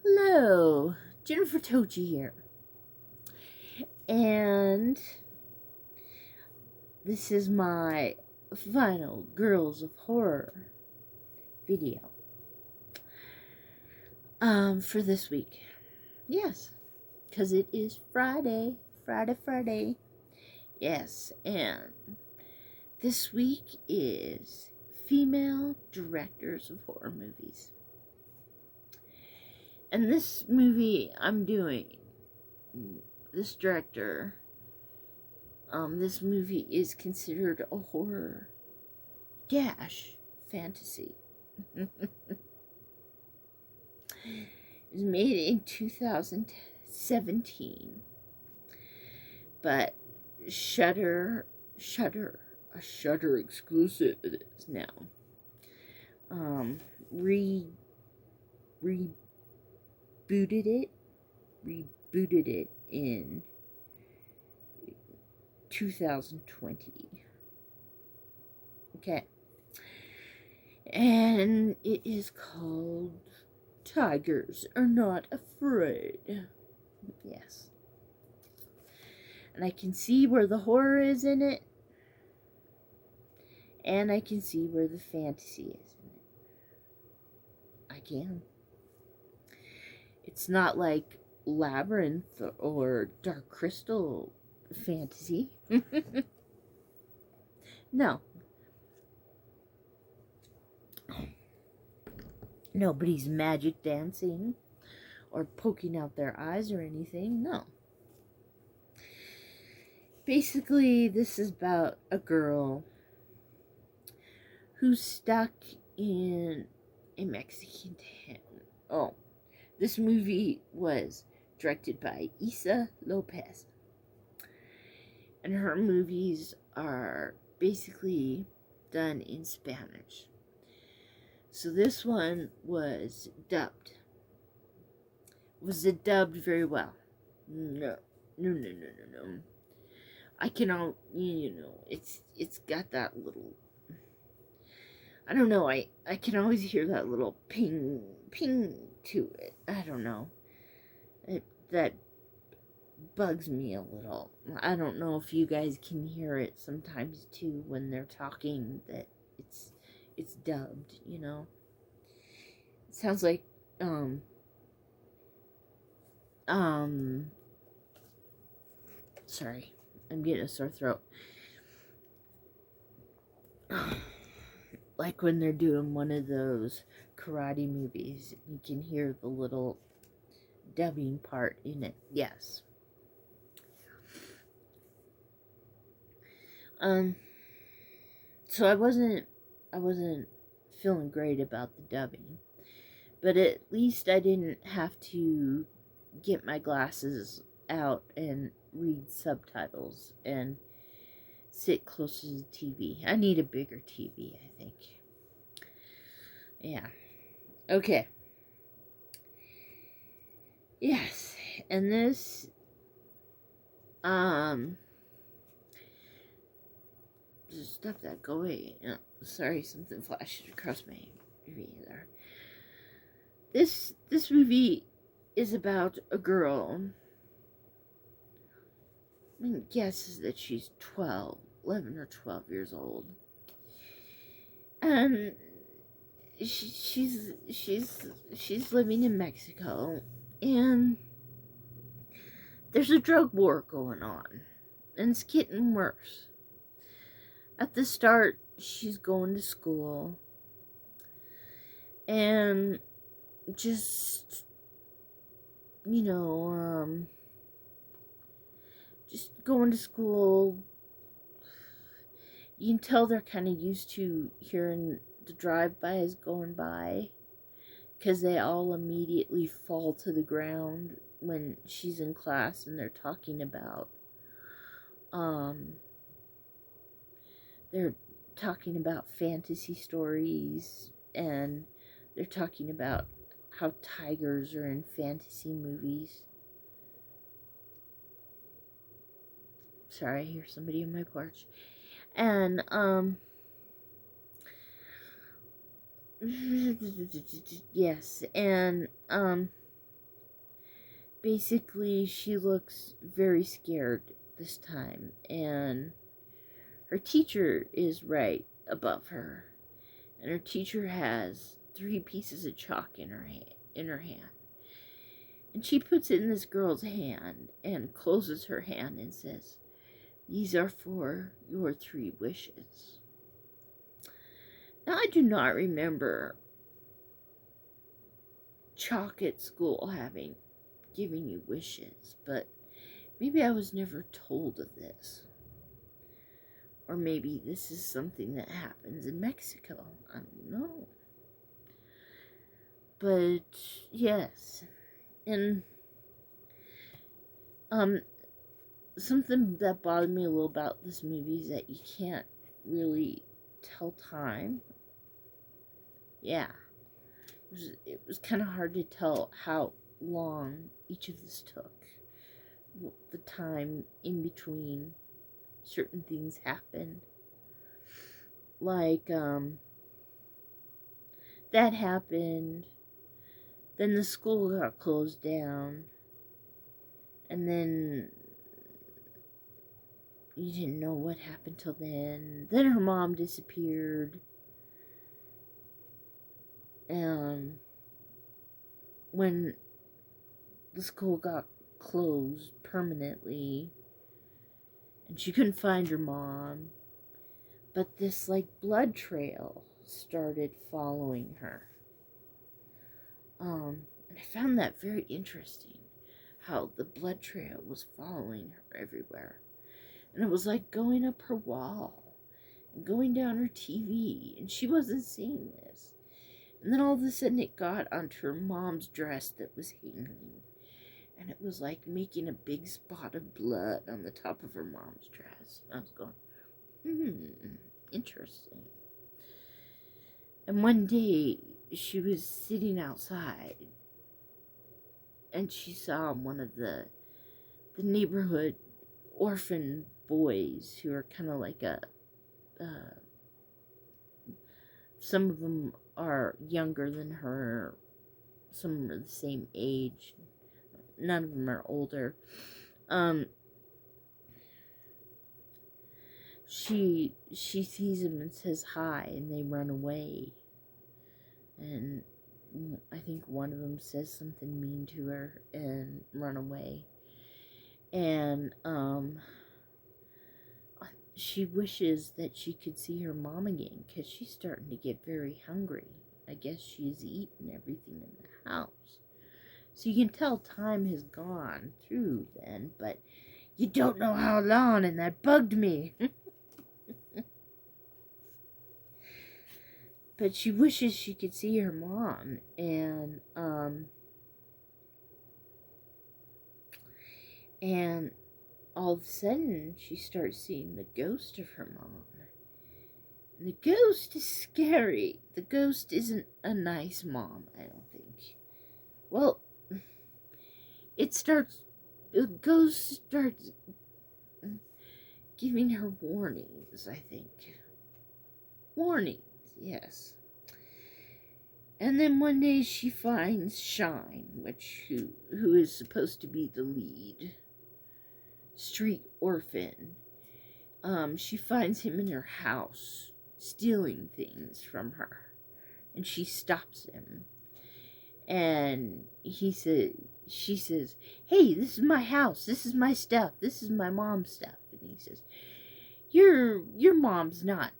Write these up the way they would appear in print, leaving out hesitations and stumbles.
Hello, Jennifer Tochi here, and this is my final Girls of Horror video for this week. Yes, because it is Friday. Yes, and this week is female directors of horror movies. And this movie I'm doing, this director, this movie is considered a horror dash fantasy. It was made in 2017, but Shudder, a Shudder exclusive it is now. Rebooted it in 2020. Okay. And it is called Tigers Are Not Afraid. Yes. And I can see where the horror is in it. And I can see where the fantasy is in it. I can. It's not like Labyrinth or Dark Crystal fantasy. No. Nobody's magic dancing or poking out their eyes or anything. No. Basically, this is about a girl who's stuck in a Mexican town. Oh, this movie was directed by Issa Lopez. And her movies are basically done in Spanish. So this one was dubbed. Was it dubbed very well? No. I can all, it's got that little, I don't know, I can always hear that little ping to it. I don't know. That bugs me a little. I don't know if you guys can hear it sometimes too when they're talking, that it's dubbed, It sounds like sorry, I'm getting a sore throat. Like when they're doing one of those karate movies, you can hear the little dubbing part in it. Yes. So I wasn't feeling great about the dubbing, but at least I didn't have to get my glasses out and read subtitles and sit close to the TV. I need a bigger TV, I think. Yeah. Okay. Yes, and this just stop that, go away. No, sorry, something flashed across my movie there. This movie is about a girl. My guess is that she's 11 or 12 years old. And she's living in Mexico, and there's a drug war going on, and it's getting worse. At the start, she's going to school, and just, just going to school, you can tell they're kind of used to hearing the drive-bys going by, because they all immediately fall to the ground when she's in class and they're talking about fantasy stories, and they're talking about how tigers are in fantasy movies. Sorry, I hear somebody on my porch. And yes, and basically, she looks very scared this time, and her teacher is right above her, and her teacher has 3 pieces of chalk in her hand. And she puts it in this girl's hand and closes her hand and says, "These are for your 3 wishes." Now, I do not remember chalk at school giving you wishes, but maybe I was never told of this. Or maybe this is something that happens in Mexico. I don't know. But yes. And something that bothered me a little about this movie is that you can't really tell time. Yeah. It was kind of hard to tell how long each of this took. The time in between certain things happened. Like, that happened. Then the school got closed down. And then you didn't know what happened till then. Then her mom disappeared. And when the school got closed permanently, and she couldn't find her mom, but this like blood trail started following her. And I found that very interesting, how the blood trail was following her everywhere. And it was like going up her wall and going down her TV, and she wasn't seeing this. And then all of a sudden it got onto her mom's dress that was hanging. And it was like making a big spot of blood on the top of her mom's dress. And I was going, interesting. And one day she was sitting outside and she saw one of the neighborhood orphan boys who are kind of like some of them are younger than her, some are the same age, none of them are older. She sees him and says hi, and they run away. And I think one of them says something mean to her and run away. And she wishes that she could see her mom again, because she's starting to get very hungry. I guess she's eaten everything in the house. So you can tell time has gone through then, but you don't know how long, and that bugged me. But she wishes she could see her mom, and all of a sudden she starts seeing the ghost of her mom. And the ghost is scary. The ghost isn't a nice mom, I don't think. Well, the ghost starts giving her warnings, I think. Warnings, yes. And then one day she finds Shine, who is supposed to be the lead street orphan. She finds him in her house, stealing things from her. And she stops him. And she says, "Hey, this is my house. This is my stuff. This is my mom's stuff." And he says, Your mom's not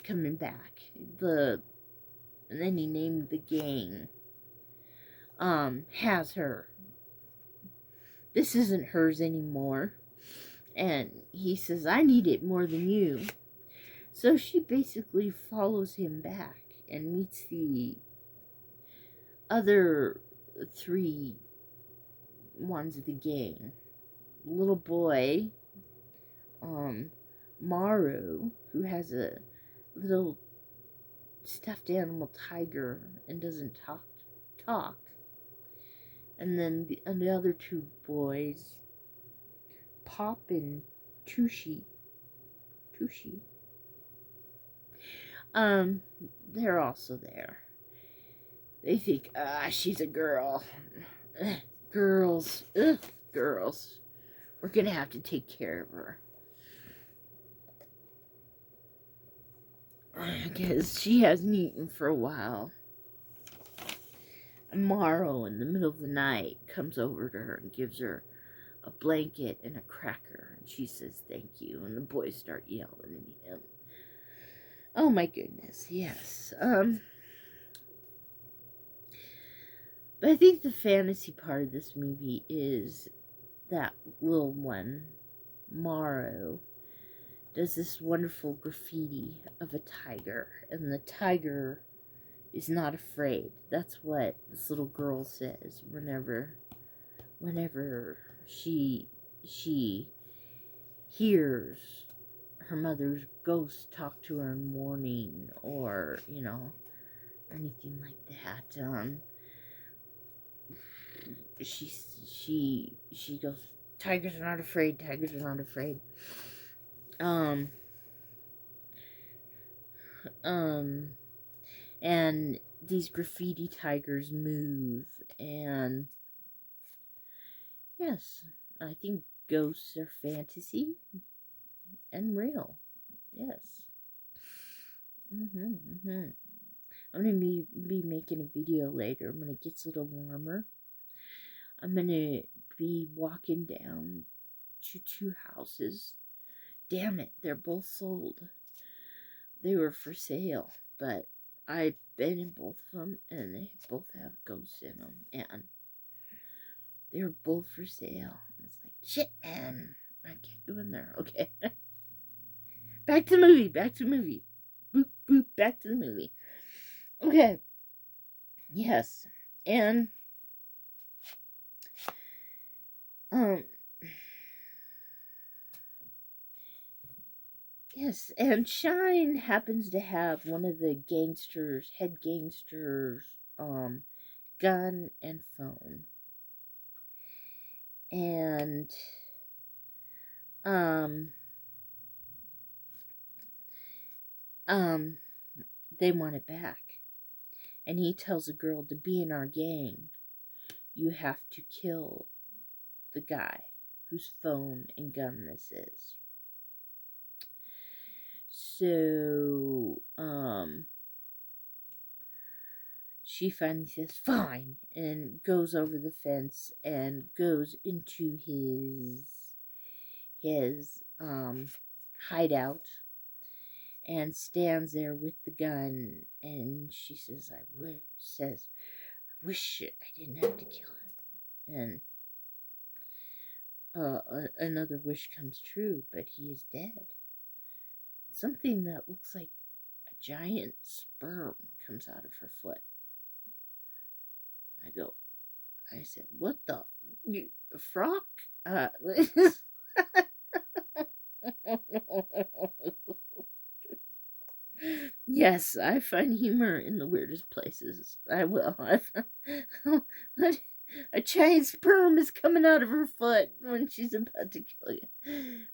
coming back." And then he named the gang. Has her. This isn't hers anymore. And he says, "I need it more than you." So she basically follows him back and meets the other 3 ones of the gang. Little boy, Maru, who has a little stuffed animal tiger and doesn't talk. And then the other 2 boys, Pop and Tushi. They're also there. They think, she's a girl. girls. Ugh, girls. We're gonna have to take care of her. Because she hasn't eaten for a while. And Morrow, in the middle of the night, comes over to her and gives her a blanket and a cracker. And she says, thank you. And the boys start yelling at him. Oh my goodness, yes. But I think the fantasy part of this movie is that little one, Morrow, does this wonderful graffiti of a tiger, and the tiger is not afraid. That's what this little girl says whenever she hears her mother's ghost talk to her in the morning, or anything like that. She goes, tigers are not afraid, tigers are not afraid. And these graffiti tigers move, and yes, I think ghosts are fantasy and real. Yes. I'm gonna be making a video later when it gets a little warmer. I'm gonna be walking down to 2 houses. Damn it, they're both sold. They were for sale, but I've been in both of them, and they both have ghosts in them, and they're both for sale. And it's like, shit, man, I can't go in there. Okay. Back to the movie, Boop, boop, back to the movie. Okay. Yes. And, yes, and Shine happens to have one of the head gangsters, gun and phone. And, they want it back. And he tells the girl, to be in our gang, you have to kill the guy whose phone and gun this is. So, she finally says, fine, and goes over the fence and goes into his hideout and stands there with the gun, and she says, I wish I didn't have to kill him. And another wish comes true, but he is dead. Something that looks like a giant sperm comes out of her foot. I said, what the? Frock? Yes, I find humor in the weirdest places. I will. A giant sperm is coming out of her foot when she's about to kill you.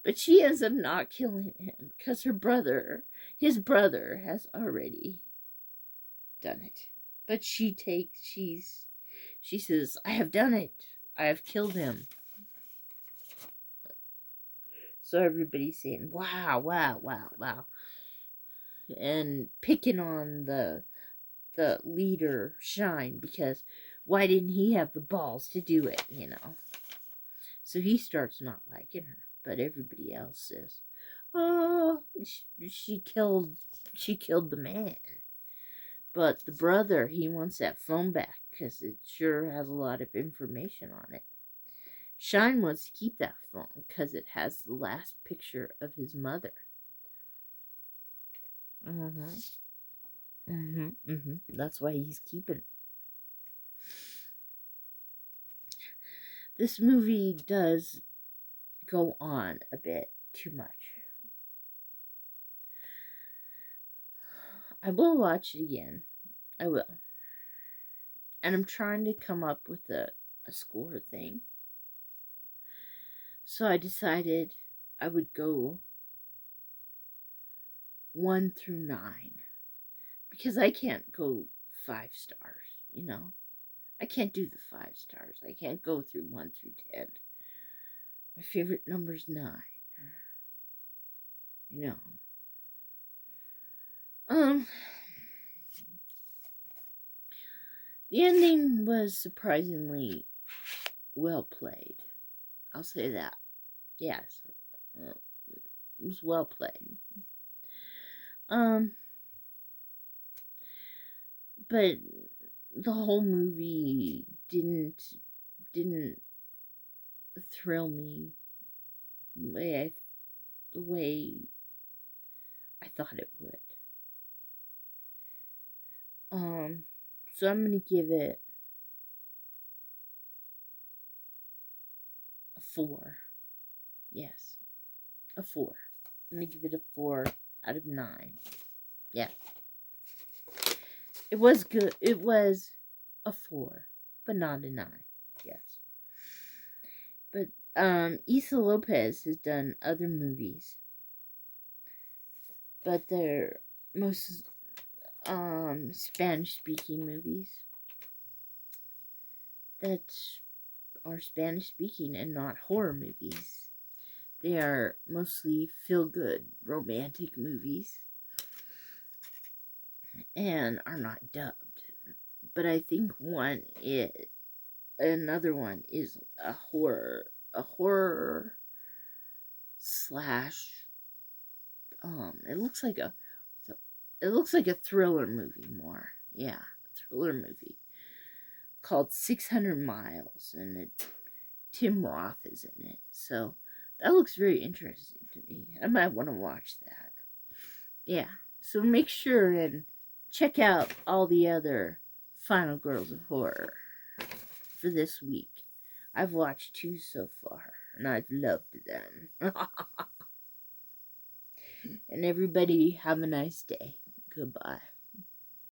But she ends up not killing him because his brother has already done it. But she says, I have done it. I have killed him. So everybody's saying, wow, wow, wow, wow. And picking on the leader, Shine, because why didn't he have the balls to do it, So he starts not liking her, but everybody else says, oh, she killed the man. But the brother, he wants that phone back because it sure has a lot of information on it. Shine wants to keep that phone because it has the last picture of his mother. That's why he's keeping it. This movie does go on a bit too much. I will watch it again. I will. And I'm trying to come up with a score thing. So I decided I would go 1 through 9. Because I can't go 5 stars, I can't do the 5 stars. I can't go through 1 through 10. My favorite number's 9. You know. The ending was surprisingly well played. I'll say that. Yes. It was well played. But the whole movie didn't thrill me the way I thought it would. So I'm gonna give it a 4. Yes, a 4. I'm gonna give it a 4 out of 9. Yeah. It was good. It was a 4, but not a 9. Yes. But Issa Lopez has done other movies, but they're most Spanish speaking movies that are Spanish speaking and not horror movies. They are mostly feel good romantic movies and are not dubbed. But I think another one is a horror slash it looks like a thriller movie more. Yeah, thriller movie called 600 Miles, and Tim Roth is in it. So that looks very interesting to me. I might want to watch that. Yeah, so make sure and check out all the other Final Girls of Horror for this week. I've watched 2 so far, and I've loved them. And everybody have a nice day. Goodbye.